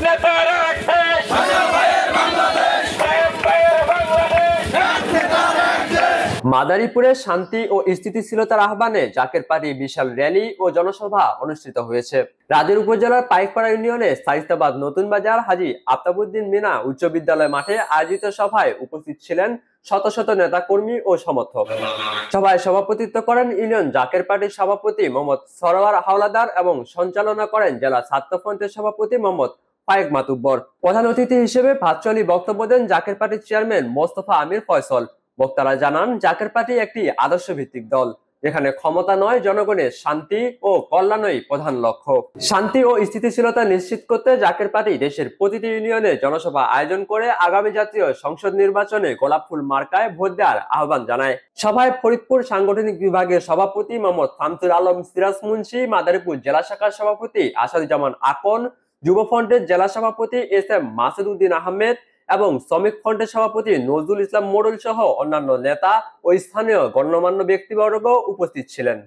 নেতারা শেষ, মাদারীপুরে শান্তি ও স্থিতিশীলতার আহ্বানে জাকের পার্টি বিশাল র্যালি ও জনসভা অনুষ্ঠিত হয়েছে। রাজৈর উপজেলার পাইকপাড়া ইউনিয়নে সাইস্তাবাদ নতুন বাজার হাজী আফতাবউদ্দিন মিনা উচ্চ বিদ্যালয় মাঠে আয়োজিত সভায় উপস্থিত ছিলেন শত শত নেতা কর্মী ও সমর্থক। সভায় সভাপতিত্ব করেন ইউনিয়ন জাকের পার্টির সভাপতি মোহাম্মদ সরওয়ার হাওলাদার এবং সঞ্চালনা করেন জেলা ছাত্রফ্রন্টের সভাপতি মোহাম্মদ ফায়েক মাতুব্বর। প্রধান অতিথি হিসেবে ভার্চুয়ালি বক্তব্য দেন জাকের পার্টির চেয়ারম্যান মোস্তফা আমির ফয়সল। বক্তারা জানান, জাকের পার্টি একটি আদর্শ ভিত্তিক দল, যেখানে ক্ষমতা নয়, জনগণের শান্তি ও কল্যাণই প্রধান লক্ষ্য। শান্তি ও স্থিতিশীলতা নিশ্চিত করতে জাকের পার্টি দেশের প্রতিটি ইউনিয়নে জনসভা আয়োজন করে আগামী জাতীয় সংসদ নির্বাচনে গোলাপ ফুল মার্কায় ভোট দেওয়ার আহ্বান জানায়। সভায় ফরিদপুর সাংগঠনিক বিভাগের সভাপতি মোহাম্মদ শামসুল আলম সিরাজ মুন্সি, মাদারীপুর জেলা শাখার সভাপতি আসাদুজ্জামান আকন, যুব ফ্রন্টের জেলা সভাপতি এস এম মাসুদ উদ্দিন আহমেদ এবং শ্রমিক ফ্রন্টের সভাপতি নজরুল ইসলাম মোড়ল সহ অন্যান্য নেতা ও স্থানীয় গণ্যমান্য ব্যক্তিবর্গ উপস্থিত ছিলেন।